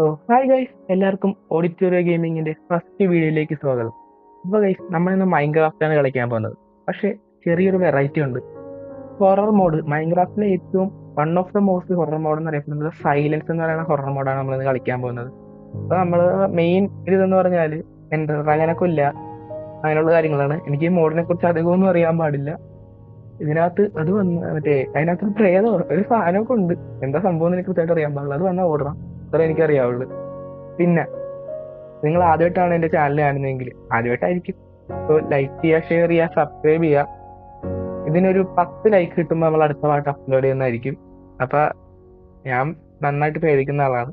Hi guys, എല്ലാവർക്കും ഓഡിറ്റോറിയ ഗെയിമിങ്ങിന്റെ first വീഡിയോയിലേക്ക് സ്വാഗതം. അപ്പോൾ ഗൈസ്, നമ്മളിന്ന് മൈൻക്രാഫ്റ്റാണ് കളിക്കാൻ പോകുന്നത്. പക്ഷേ ചെറിയൊരു വെറൈറ്റി ഉണ്ട്. ഹൊറർ മോഡ്, മൈൻക്രാഫ്റ്റിലെ ഏറ്റവും one of the most horror mod എന്ന് അറിയപ്പെടുന്നത് സൈലൻസ് എന്ന് പറയുന്ന ഹൊറർ മോഡാണ് നമ്മളിന്ന് കളിക്കാൻ പോകുന്നത്. അപ്പോൾ നമ്മൾ മെയിൻ ഇതെന്ന് പറഞ്ഞാൽ എൻ്റർ അങ്ങനെ കൊല്ല അങ്ങനെയുള്ള കാര്യങ്ങളാണ്. എനിക്ക് ഈ മോഡിനെ കുറിച്ച് അധികമൊന്നും അറിയാൻ പാടില്ല. ഇതിനകത്ത് അത് വന്ന് അതിനകത്ത് പ്രേതം ഒരു സാധനമൊക്കെ ഉണ്ട്. എന്താ സംഭവം എനിക്ക് കൃത്യമായിട്ട് അറിയാൻ പാടില്ല. അത് വന്നാൽ ഓടണം, അത്രേ എനിക്കറിയാവുള്ളൂ. പിന്നെ നിങ്ങൾ ആദ്യമായിട്ടാണ് എൻ്റെ ചാനൽ കാണുന്നതെങ്കിൽ, ആദ്യമായിട്ടായിരിക്കും, അപ്പോൾ ലൈക്ക് ചെയ്യുക, ഷെയർ ചെയ്യുക, സബ്സ്ക്രൈബ് ചെയ്യുക. ഇതിനൊരു 10 ലൈക്ക് കിട്ടുമ്പോൾ നമ്മൾ അടുത്ത പാട്ട് അപ്ലോഡ് ചെയ്യുന്നതായിരിക്കും. അപ്പം ഞാൻ നന്നായിട്ട് പേടിക്കുന്ന ആളാണ്.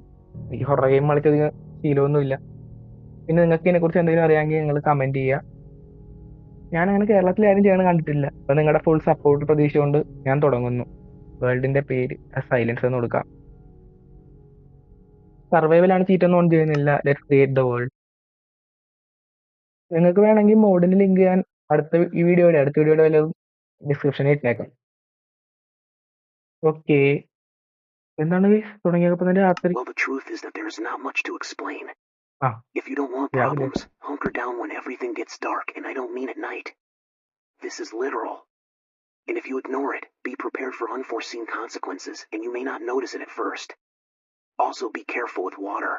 എനിക്ക് ഹൊറർ ഗെയിം കളിച്ചധികം ശീലമൊന്നുമില്ല. പിന്നെ നിങ്ങൾക്ക് ഇതിനെക്കുറിച്ച് എന്തെങ്കിലും അറിയാമെങ്കിൽ നിങ്ങൾ കമൻറ്റ് ചെയ്യുക. ഞാൻ അങ്ങനെ കേരളത്തിൽ ആരും ചെയ്യണം കണ്ടിട്ടില്ല. അപ്പം നിങ്ങളുടെ ഫുൾ സപ്പോർട്ട് പ്രതീക്ഷിച്ചുകൊണ്ട് ഞാൻ തുടങ്ങുന്നു. വേൾഡിൻ്റെ പേര് സൈലൻസ് എന്ന് കൊടുക്കാം. സർവൈവലാണ് ചീറ്റൊന്നും ഓൺ ചെയ്യുന്നില്ല. Let's create the world. നിങ്ങൾക്ക് വേണമെങ്കിൽ മോഡിന്റെ ലിങ്ക് ഞാൻ അടുത്ത വീഡിയോയുടെ വല്ലതും ഡിസ്ക്രിപ്ഷനിൽ ഇട്ടേക്കാം. ഓക്കെ, എന്താണ് തുടങ്ങിയപ്പോ തന്നെ രാത്രി? Well, the truth is that there's not much to explain. Ah, If you don't want yeah, problems, hunker down when everything gets dark, and I don't mean at night. This is literal. And if you ignore it, be prepared for unforeseen consequences, and you may not notice it at first. Also, be careful with water.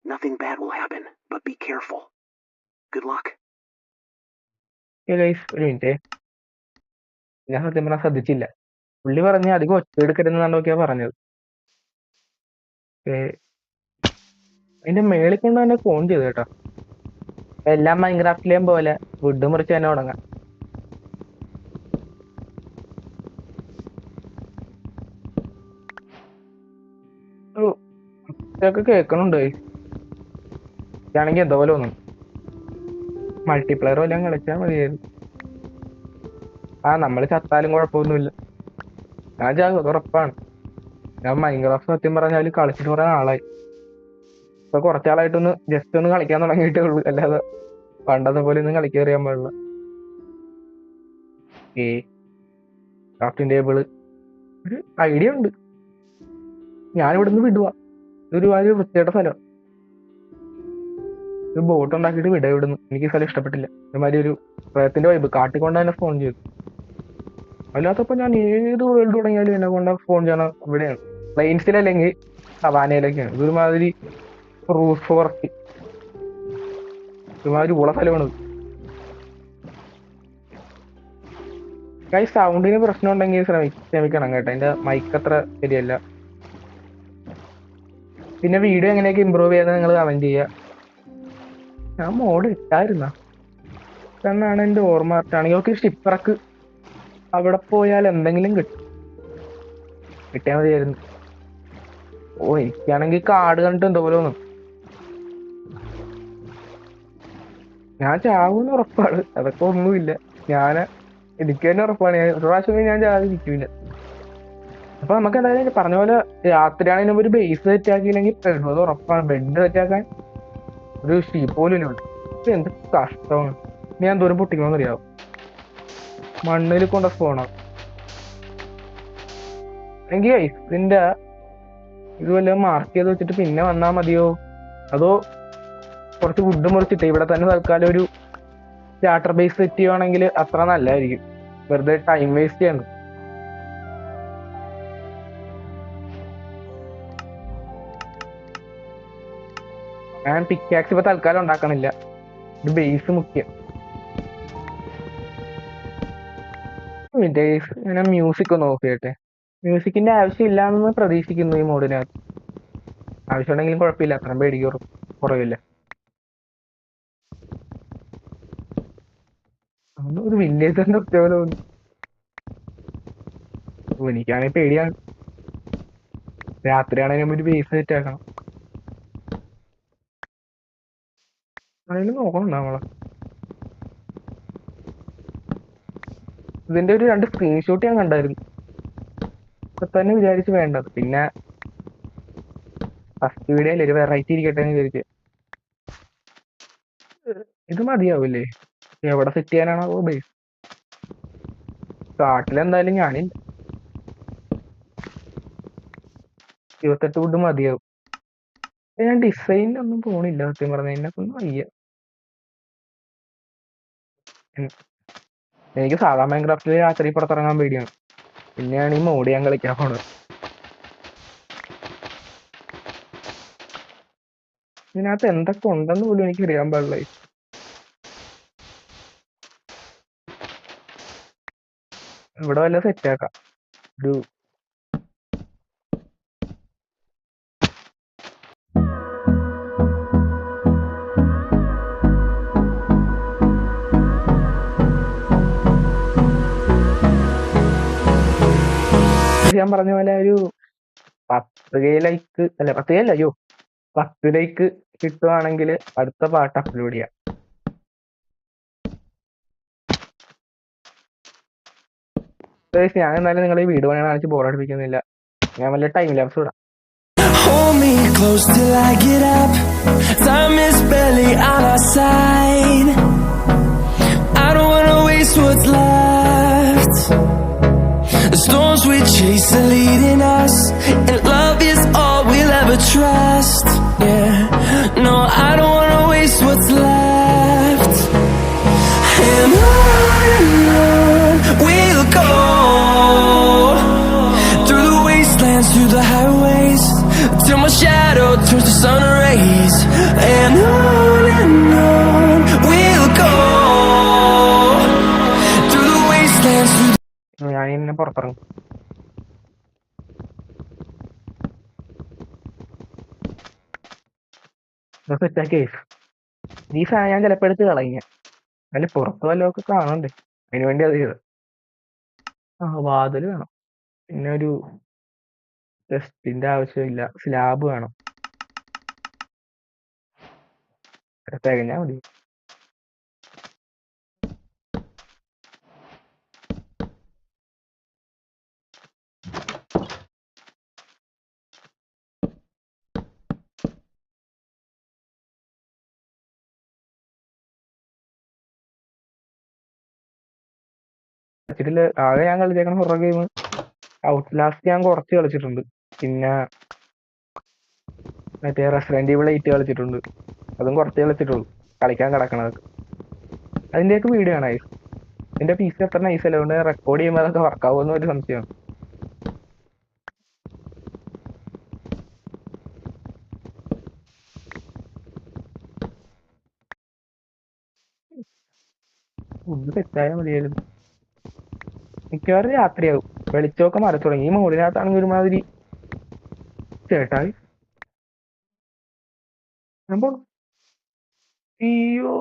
Nothing bad will happen, but be careful. Good luck. ഒരു minute, ഞാൻ സത്യം പറഞ്ഞാൽ ശ്രദ്ധിച്ചില്ല. പുള്ളി പറഞ്ഞ അധികം ഒച്ചയെടുക്കരുതെന്നാണൊക്കെയാ പറഞ്ഞത്. അതിന്റെ മേളിൽ കൊണ്ട് തന്നെ ഫോൺ ചെയ്തു കേട്ടോ. എല്ലാം മൈൻക്രാഫ്റ്റിലേയും പോലെ വുഡ് മുറിച്ച് തന്നെ തുടങ്ങാം. ഇതൊക്കെ കേൾക്കണുണ്ട്. ഇതാണെങ്കിൽ എന്തോ പോലെ തോന്നും. മൾട്ടിപ്ലെയർ വല്ലതും കളിച്ചാൽ മതിയായിരുന്നു. നമ്മൾ ചത്താലും കുഴപ്പമൊന്നുമില്ല. ഞാൻ ഉറപ്പാണ്. ഞാൻ മൈൻക്രാഫ്റ്റ് സത്യം പറഞ്ഞാൽ കളിച്ചിട്ട് കുറെ നാളായി. ഇപ്പൊ കുറച്ചാളായിട്ടൊന്ന് ജസ്റ്റ് ഒന്ന് കളിക്കാൻ തുടങ്ങിയിട്ടേ ഉള്ളൂ. അല്ലാതെ പണ്ടത്തെ പോലെ ഒന്നും കളിക്കാൻ അറിയാൻ പാടില്ല. ക്രാഫ്റ്റിംഗ് ടേബിള് ഒരു ഐഡിയ ഉണ്ട്. ഞാനിവിടുന്ന് വിടുക. ഇതൊരുമാതിരി വൃത്തിയായിട്ട സ്ഥലം. ഒരു ബോട്ട് ഉണ്ടാക്കിയിട്ട് വിടുക ഇവിടുന്ന്. എനിക്ക് ഈ സ്ഥലം ഇഷ്ടപ്പെട്ടില്ല. ഒരുമാതിരി ഒരു പ്രയത്തിന്റെ വൈബ് കാട്ടിക്കൊണ്ട് തന്നെ ഫോൺ ചെയ്തു. അല്ലാത്തപ്പോ ഞാൻ ഏത് വേൾഡ് തുടങ്ങിയാലും എന്നെ കൊണ്ട് ഫോൺ ചെയ്യണം ഇവിടെയാണ്. പ്ലെയിൻസിലല്ലെങ്കിൽ സവാനയിലൊക്കെയാണ്. ഇതൊരുമാതിരി റൂഫ് ഫോറസ്റ്റ്, ഒരുമാതിരി ഉള്ള സ്ഥലമാണ്. സൗണ്ടിന് പ്രശ്നം ഉണ്ടെങ്കിൽ ക്ഷമിക്കണം കേട്ടോ. എന്റെ മൈക്ക് അത്ര ശരിയല്ല. പിന്നെ വീഡിയോ എങ്ങനെയൊക്കെ ഇമ്പ്രൂവ് ചെയ്യാന്ന് നിങ്ങൾ കമന്റ് ചെയ്യുക. ഞാൻ മോഡ് ഇട്ടായിരുന്ന എന്നാണ് എന്റെ ഓർമ്മ. ആണെങ്കിൽ ഒക്കെ ഷിപ്പറക്ക് അവിടെ പോയാൽ എന്തെങ്കിലും കിട്ടിയാൽ മതിയായിരുന്നു. എനിക്കാണെങ്കിൽ കാട് കണ്ടിട്ട് എന്തോപോലെ തോന്നും. ഞാൻ ചാവൂന്ന് ഉറപ്പാണ്. അതൊക്കെ ഒന്നുമില്ല. എനിക്ക് തന്നെ ഉറപ്പാണ്. ഒരു പ്രാവശ്യം ഞാൻ ചാവിരിക്കൂല. അപ്പൊ നമുക്ക് എന്തായാലും പറഞ്ഞ പോലെ രാത്രിയാണെങ്കിലും ഒരു ബേസ് സെറ്റാക്കിയില്ലെങ്കിൽ പെടുന്നത് ഉറപ്പാണ്. ബെഡ് സെറ്റാക്കാൻ ഒരു ഷീപ്പ് പോലും ഇല്ല. എന്ത് കഷ്ടമാണ്. ഞാൻ ദൂരം പൊട്ടിക്കണമെന്ന് അറിയാവും. മണ്ണിൽ കൊണ്ട് പോണം എങ്കിൽ ഇതിന്റെ ഇത് വല്ലതും മാർക്ക് ചെയ്ത് വെച്ചിട്ട് പിന്നെ വന്നാ മതിയോ? അതോ കുറച്ച് വുഡ് മുറിച്ചിട്ട് ഇവിടെ തന്നെ തൽക്കാലം ഒരു സ്റ്റാർട്ടർ ബേസ് സെറ്റ് ചെയ്യുവാണെങ്കിൽ അത്ര നല്ലതായിരിക്കും. വെറുതെ ടൈം വേസ്റ്റ് ചെയ്യണം. ഞാൻ പിക്കാക്സ് ഇപ്പൊ തൽക്കാലം ഉണ്ടാക്കണില്ല. ഒരു ബേസ് മുഖ്യം. ഞാൻ മ്യൂസിക് ഒന്ന് ഓഫ് ചെയ്യട്ടെ. മ്യൂസിക്കിന്റെ ആവശ്യം ഇല്ലാന്ന് പ്രതീക്ഷിക്കുന്നു ഈ മോഡിനകത്ത്. ആവശ്യമുണ്ടെങ്കിലും കുഴപ്പമില്ല. അത്രയും പേടിക്ക് കുറവില്ല. ഒരു വില്ലേജറിന്റെ ഒറ്റ എനിക്കാണെങ്കിൽ പേടിയാണ്. രാത്രിയാണെങ്കിലും ഒരു ബേസ് സെറ്റ് ആക്കണം. ആണെങ്കിലും നോക്കണുണ്ടോ നമ്മളെ? ഇതിന്റെ ഒരു 2 സ്ക്രീൻഷോട്ട് ഞാൻ കണ്ടായിരുന്നു. ഇപ്പൊ തന്നെ വിചാരിച്ച് വേണ്ടത്. പിന്നെ ഫസ്റ്റ് വീഡിയോ അല്ലേ, ഒരു വെറൈറ്റി ഇരിക്കട്ടെ എന്ന് വിചാരിച്ച്. ഇത് മതിയാവില്ലേ? എവിടെ സെറ്റ് ചെയ്യാനാണോ ബേസ്? കാട്ടിലെന്തായാലും ഞാനില്ല. 28 വുഡ് മതിയാവും. ഞാൻ ഡിസൈനിലൊന്നും പോണില്ല സത്യം പറഞ്ഞ എന്നെക്കൊന്നും വയ്യ. ഉം. എനിക്ക് സാധാ മൈൻക്രാഫ്റ്റിൽ രാത്രി പുറത്തിറങ്ങാൻ പേടിയാണ്. പിന്നെയാണ് ഈ മോഡ് ഞാൻ കളിക്കാൻ പോണത്. ഇതിനകത്ത് എന്തൊക്കെ ഉണ്ടെന്ന് പോലും എനിക്ക് അറിയാൻ പാടില്ല. ഇവിടെ വല്ല സെറ്റ് ആക്കാം. ഒരു ഞാൻ പറഞ്ഞ പോലെ ഒരു 10K ലൈക്ക് അല്ല 10K അല്ല, അയ്യോ 10 ലൈക്ക് കിട്ടുവാണെങ്കിൽ അടുത്ത പാട്ട് അപ്ലോഡ് ചെയ്യാം. Guys, ഞാൻ എന്നാലും നിങ്ങളെ ഈ വീഡിയോ പണിയാണ് കാണിച്ച് ബോറടിപ്പിക്കുന്നില്ല. ഞാൻ വല്ല ടൈം ലാപ്സ് ഇടാം. Hold me close till I get up. Time is barely on our side. I don't wanna waste what's left. The storms we chase are leading us, and love is all we'll ever trust. Yeah, no, I don't wanna waste what's left. And on we'll go, through the wastelands, through the highways, till my shadow turns to sun rays. And on we'll go, through the wastelands, through ഞാൻ ഇന്നെ പുറത്തിറങ്ങും. സെറ്റാക്കി ഈ സാധനം ഞാൻ ചിലപ്പോൾ എടുത്ത് കളഞ്ഞ അതിൽ പുറത്ത് വല്ലതൊക്കെ കാണണ്ടേ, അതിന് വേണ്ടി അത് ചെയ്ത്. വാതിൽ വേണം, പിന്നെ ഒരു ടെസ്റ്റിന്റെ ആവശ്യമില്ല, സ്ലാബ് വേണം, തികഞ്ഞാ മതി. വെച്ചിട്ടില്ല. ആകെ ഞാൻ കളിച്ചേക്കണ ഹൊറർ ഗെയിം ഔട്ട് ലാസ്റ്റ് ഞാൻ കുറച്ച് കളിച്ചിട്ടുണ്ട്. പിന്നെ മറ്റേ റെസിഡന്റ് ഈവിൾ 8 കളിച്ചിട്ടുണ്ട്, അതും കുറച്ച് കളിച്ചിട്ടുള്ളൂ. കളിക്കാൻ കിടക്കണതൊക്കെ അതിന്റെയൊക്കെ വീഡിയോ ആണ്. എന്റെ പി സി അത്ര നൈസ് അല്ല, അതുകൊണ്ട് റെക്കോർഡ് ചെയ്യുമ്പോൾ അതൊക്കെ വർക്കാവുമെന്ന് ഒരു സംശയമാണ്. ഫുഡ് സെറ്റായാൽ മതിയായിരുന്നു. മിക്കവാറും രാത്രിയാകും, വെളിച്ചമൊക്കെ മറി തുടങ്ങി. ഈ മോഡിനകത്താണെങ്കിൽ ഒരുമാതിരി ചേട്ടായി സംഭവം. അയ്യോ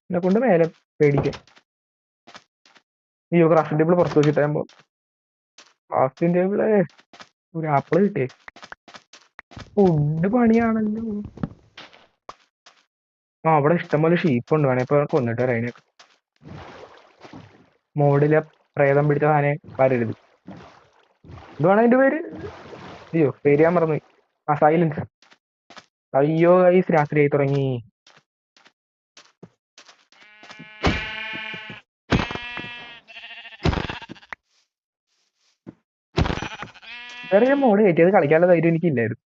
എന്നെ കൊണ്ട് മേലെ പേടിക്കാൻ. അയ്യോ ക്രാഫ്റ്റിംഗ് ടേബിൾ പുറത്ത് വെച്ചിട്ടാകുമ്പോ ക്രാഫ്റ്റിംഗ് ടേബിള് ഒരു ആപ്പിള് കിട്ടിയേ. ഫുഡ് പണിയാണല്ലോ. അവിടെ ഇഷ്ടംപോലെ ഷീപ്പ് ഉണ്ട്, വേണേ ഇപ്പൊ കൊന്നിട്ട് വരാം. അതിനൊക്കെ മോഡിലെ പ്രേതം പിടിച്ച സാധനം വരരുത്. എന്തുവാണ് അതിന്റെ പേര്? അയ്യോ പേര് ഞാൻ മറന്നു. സൈലൻസ്. അയ്യോ ഗൈസ് രാത്രിയായി തുടങ്ങി. വേറെ ഞാൻ മോഡ് കയറ്റിയത് കളിക്കാനുള്ള ധൈര്യം എനിക്കില്ലായിരുന്നു.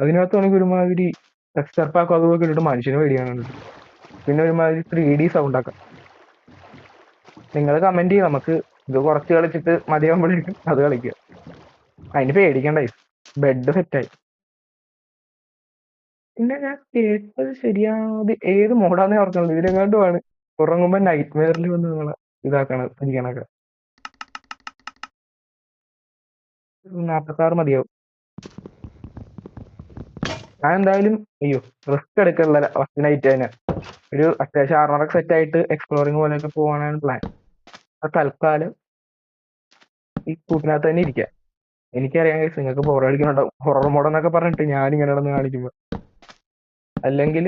അതിനകത്താണെങ്കിൽ ഒരുമാതിരി ടെക്സ്ചർ പാക്കും അതൊക്കെ ഇട്ടിട്ട് മനുഷ്യന് പേടിയാണുണ്ട്. പിന്നെ ഒരുമാതിരി 3D സൗണ്ട് ആക്കാം. നിങ്ങൾ കമന്റ് ചെയ്യും, നമുക്ക് ഇത് കുറച്ച് കളിച്ചിട്ട് മതിയാകുമ്പോഴേക്കും അത് കളിക്കുക. അതിന് പേടിക്കണ്ട, ബെഡ് സെറ്റായി. പിന്നെ ഞാൻ കേട്ടത് ശരിയാത് ഏത് മോഡാന്നേ ഓർക്കുള്ളൂ. ഇതിനെങ്ങാണ്ടുമാണ് ഉറങ്ങുമ്പോ നൈറ്റ് മെയറിൽ വന്ന് നിങ്ങളെ ഇതാക്കണത്, ഇരിക്കണൊക്കെ. 46 മതിയാവും. ഞാൻ എന്തായാലും അയ്യോ റിസ്ക് എടുക്കണില്ല. ഫസ്റ്റ് നൈറ്റ് തന്നെ ഒരു അത്യാവശ്യം ആർമറൊക്കെ സെറ്റ് ആയിട്ട് എക്സ്പ്ലോറിങ് പോലെയൊക്കെ പോകാനാണ് പ്ലാൻ. തൽക്കാലം ഈ കൂട്ടിനകത്ത് തന്നെ ഇരിക്കാം. എനിക്കറിയാം നിങ്ങൾക്ക് ബോറടിക്കുന്നുണ്ടാവും ഹൊറർ മോഡ് എന്നൊക്കെ പറഞ്ഞിട്ട് ഞാൻ ഇങ്ങനെ നടന്ന് കാണിക്കുമ്പോ. അല്ലെങ്കിൽ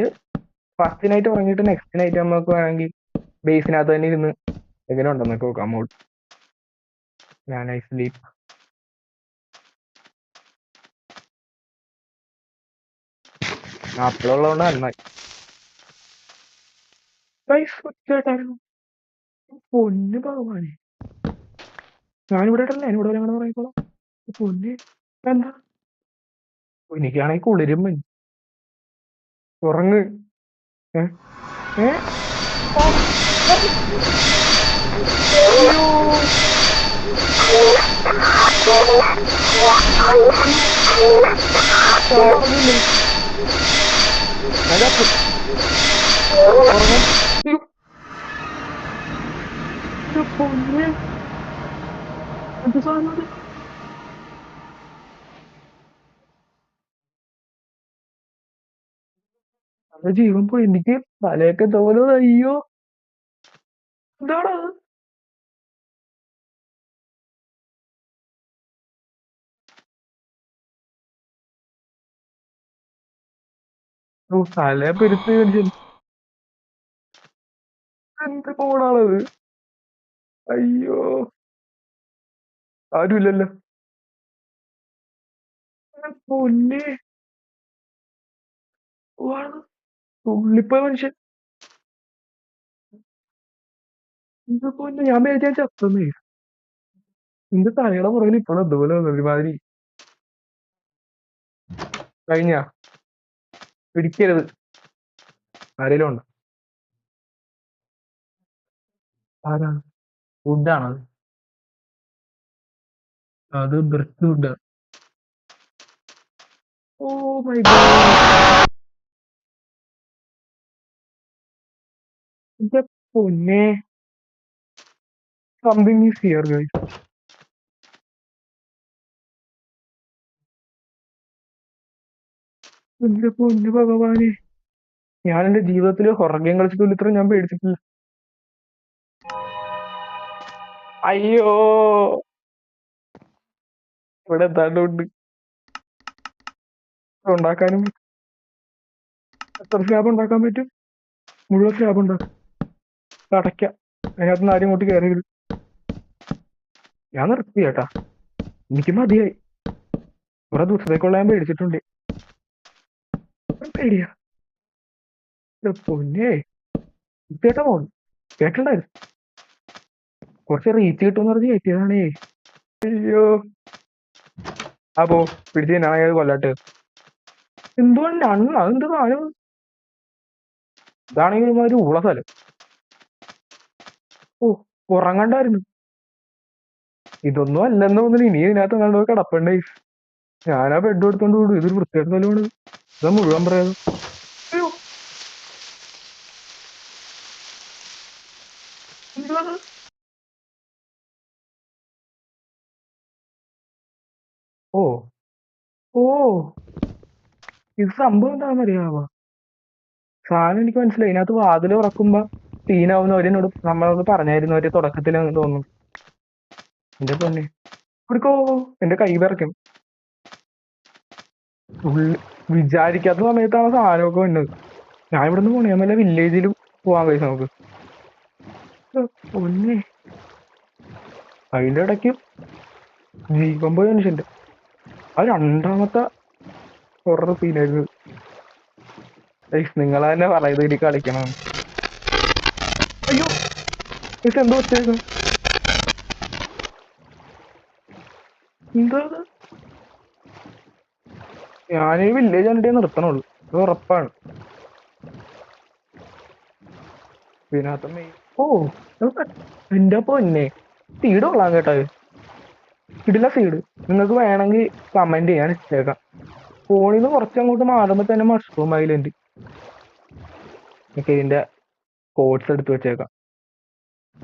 ഫസ്റ്റ് നൈറ്റ് ഉറങ്ങിയിട്ട് നെക്സ്റ്റ് നൈറ്റ് നമുക്ക് വേണമെങ്കിൽ ബേസിനകത്ത് തന്നെ ഇരുന്ന് എങ്ങനെ ഉണ്ടെന്നൊക്കെ നോക്കാം മോഡ്. ഞാൻ ഐ സ്ലീപ്പ്. അപ്പോഴുള്ളതുകൊണ്ട് നന്നായി. പൊന്ന് ഭഗവാനെ, ഞാനിവിടെ ഇടല്ലേ, ഞാനിവിടെ വരെ അങ്ങനെ പറയിക്കോളാം. പൊന്ന് എന്താ എനിക്കാണെങ്കിൽ കുളിരും വന്നു. ഉറങ്ങ്. ഏ ഏ ആ, അയ്യോ ഞാൻ പറഞ്ഞില്ലേ ഞാൻ ചത്തു. ഉറങ്ങാൻ. അയ്യോ, എന്റെ പൊന്നേ, എന്ത് സാധനം അത്? നല്ല ജീവൻ പോയി. എനിക്ക് തലയൊക്കെ തോലോ. അയ്യോ, എന്താടാ അത്? ഓ, തല പെരുത്ത് കാണിച്ചു. എന്ത് ഫോണാണത്? അയ്യോ, ആരുമില്ലല്ലോ. എന്റെ പൊന്നെ, വാണ് തുള്ളിപ്പോയ മനുഷ്യൻ. എന്റെ പൊന്നെ, ഞാൻ വിചാരിച്ച ചത്തന്നേ. നിന്റെ തലയുടെ പുറകിൽ ഇപ്പോഴും അതുപോലെ ഒരുമാതിരി. കഴിഞ്ഞ പിടിക്കരുത്. ആരെങ്കിലും ഉണ്ടോ? ആരാണ്? ഫുഡാണ് അത് breast food. Oh my god, എന്റെ പൊന്നെ, സംതിങ് ഈസ് ഹിയർ ഗൈസ്. എന്റെ പൊന്നു ഭഗവാനെ, ഞാൻ എന്റെ ജീവിതത്തിൽ ഹൊറർ ഗെയിം കളിച്ചിട്ടില്ല, ഇത്ര ഞാൻ പേടിച്ചിട്ടില്ല. അയ്യോ, ഇവിടെ എന്താണ്ട് ഉണ്ടാക്കാനും. എത്ര സ്ലാബ് ഉണ്ടാക്കാൻ പറ്റും? മുഴുവൻ സ്ലാബ് ഉണ്ടാക്കും. അടയ്ക്കാം. അതിനകത്ത് നിന്ന് ആരും ഇങ്ങോട്ട് കയറി. ഞാൻ നിർത്തി കേട്ടാ, എനിക്ക് മതിയായി. കുറെ ദിവസത്തേക്കുള്ള ഞാൻ പേടിച്ചിട്ടുണ്ട്. പേടിയാ. എന്റെ പൊന്നേ, കേട്ടാ പോന്നു. കേട്ടിട്ടുണ്ടായിരുന്നു. കുറച്ച് റീച്ച് കിട്ടുമെന്ന് പറഞ്ഞ് കയറ്റിയതാണേ. അയ്യോ, അപ്പോ പിടിച്ച് ഞാനത് കൊല്ലട്ടെ. എന്തുകൊണ്ട് അണ്ണ അതെന്ത് സാധനം? ഇതാണെങ്കിൽ ഒരു ഊള സ്ഥലം. ഓ, ഉറങ്ങണ്ടായിരുന്നു. ഇതൊന്നും അല്ലെന്ന് തോന്നുന്നു. ഇനി ഇതിനകത്ത് കണ്ടു കിടപ്പണ്ടേ. ഞാനാ ബെഡ് എടുത്തോണ്ട് വിടും. ഇതൊരു വൃത്തിയായിട്ട് സ്ഥലമാണ്. ഇത് മുഴുവൻ പറയാതെ. അയ്യോ, എന്താണ്? ഓ ഓ, ഇത് സംഭവം എന്താണെന്ന് അറിയാമോ? സാധനം എനിക്ക് മനസ്സിലായി. ഇതിനകത്ത് വാതിൽ തുറക്കുമ്പോ സീനാവുന്നവരെന്നോട് നമ്മളോട് പറഞ്ഞായിരുന്നു അവര് തുടക്കത്തിൽ തോന്നുന്നു. എന്റെ പൊന്നെ, ഇവിടേക്കോ എന്റെ കൈ വിറയ്ക്കും. ഉള്ളി വിചാരിക്കാത്ത സമയത്താണ് സാധനമൊക്കെ വന്നത്. ഞാൻ ഇവിടുന്ന് പോണേ വല്ല വില്ലേജിലും പോവാൻ കഴിയും നമുക്ക്. പൊന്നെ, അതിന്റെ ഇടയ്ക്ക് ജീവൻ പോയ മനുഷ്യന്റെ അത് രണ്ടാമത്തെ ഹൊറർ സീനായിരുന്നു. നിങ്ങൾ തന്നെ പറയുന്നത് ഇനി കളിക്കണം. അയ്യോ, ഇത് എന്തോ വെച്ചേക്കും. എന്താ ഞാനീ വില്ലേജ് കണ്ടിട്ടേ നിർത്തണുള്ളൂ, അത് ഉറപ്പാണ്. ഇതിനകത്ത് ഓ, എന്റെ പൊന്നെ, സീഡ് കൊള്ളാം കേട്ടോ. ഇടില്ല സീഡ്. നിങ്ങൾക്ക് വേണമെങ്കിൽ കമന്റ് ചെയ്യാൻ ഇട്ടേക്കാം. ഫോണിൽ നിന്ന് കുറച്ചങ്ങോട്ട് മാറുമ്പോ തന്നെ മഷ്റൂം ഐലൻഡ്. ഇതിന്റെ കോഡ്സ് എടുത്ത് വെച്ചേക്കാം.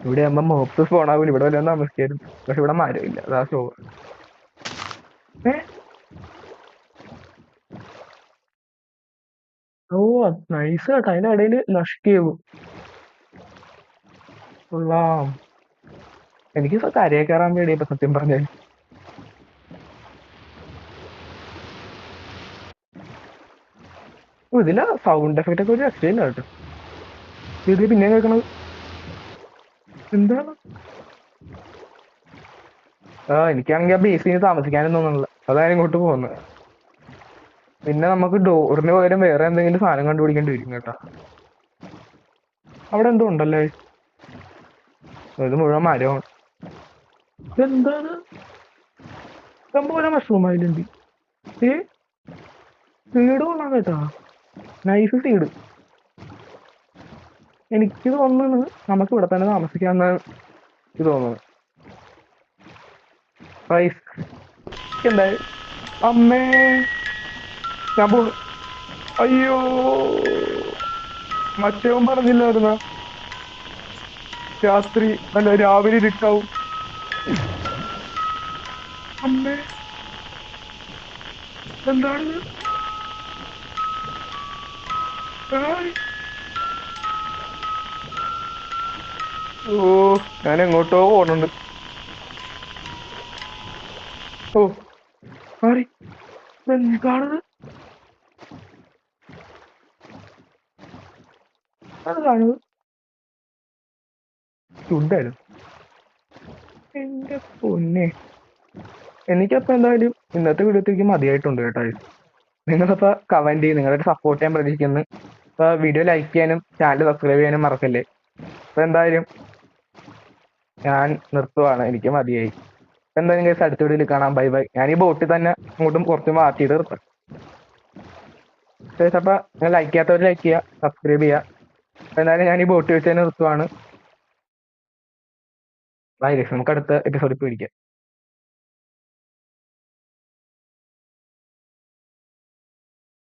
ഇവിടെ ആകുമ്പോ മോപ്സ് ഫോണാവില്ല. ഇവിടെ വല്ല താമസിക്കായിരുന്നു. പക്ഷെ ഇവിടെ മരമില്ല, അതാ ഷോ. ഏ ഓ, നൈസ് കേട്ടോ. അതിനിടയിൽ നഷ്ടിയാവും. കൊള്ളാം. എനിക്ക് കരയെ കയറാൻ പേടിയപ്പോ സത്യം പറഞ്ഞാൽ. ഇതിലെ സൗണ്ട് എഫക്റ്റ് ഒക്കെ ഒരു രക്ഷയില്ല കേട്ടോ. ഇത് പിന്നെ കേൾക്കണത് എന്താണ്? എനിക്കാണെങ്കിൽ ആ ബേസിന് താമസിക്കാനും തോന്നുന്നില്ല. അതാണ് ഇങ്ങോട്ട് പോകുന്നത്. പിന്നെ നമുക്ക് ഡോറിന് പകരം വേറെ എന്തെങ്കിലും സാധനം കണ്ടുപിടിക്കേണ്ടി വരും കേട്ടോ. അവിടെ എന്തോ ഉണ്ടല്ലേ. ഇത് മുഴുവൻ മരമാണ്. ഇതെന്താണ്? സംഭവം മഷ്റൂം ഐലൻഡ്. ഏ സീഡ് കൊള്ളാൻ കേട്ടോ, നൈസ് സീഡ്. എനിക്ക് തോന്നുന്നത് നമുക്ക് ഇവിടെ തന്നെ താമസിക്കാമെന്നാണ് എനിക്ക് തോന്നുന്നത്. റൈസ് എന്തായി അമ്മേ, ഞാൻ പോണു. അയ്യോ, മറ്റവൻ പറഞ്ഞില്ലായിരുന്ന രാത്രി അല്ല രാവിലെ ഇരുട്ടാവും. അമ്മേ, എന്താണ്? ഓ, ഞാൻ എങ്ങോട്ടോ പോണുണ്ട്. ഓ മാറി, എന്താണ് അത് കാണുന്നത്? ചുണ്ടായിരുന്നു എന്റെ പൊന്നെ. എനിക്കപ്പോ എന്തായാലും ഇന്നത്തെ വീഡിയോത്തേക്ക് മതിയായിട്ടുണ്ട് കേട്ടോ. നിങ്ങളിപ്പോ കമന്റ് ചെയ്യും, നിങ്ങളുടെ സപ്പോർട്ട് ചെയ്യാൻ പ്രതീക്ഷിക്കുന്നു. ഇപ്പൊ വീഡിയോ ലൈക്ക് ചെയ്യാനും ചാനൽ സബ്സ്ക്രൈബ് ചെയ്യാനും മറക്കല്ലേ. അപ്പൊ എന്തായാലും ഞാൻ നിർത്തുവാണ്, എനിക്ക് മതിയായി. എന്തായാലും കേസ് അടുത്ത വീഡിയോയിൽ കാണാം. Bye bye. ഞാൻ ഈ ബോട്ടിൽ തന്നെ അങ്ങോട്ടും കുറച്ചും മാറ്റിയിട്ട് നിർത്താം. അപ്പൊ നിങ്ങൾ ലൈക്ക് ചെയ്യാത്തവർ ലൈക്ക് ചെയ്യുക, സബ്സ്ക്രൈബ് ചെയ്യുക. എന്തായാലും ഞാൻ ഈ ബോട്ട് വെച്ച് തന്നെ നിർത്തുവാണ്. ബൈ ഗൈസ്, നമുക്ക് അടുത്ത എപ്പിസോഡിൽ പിടിക്കാം.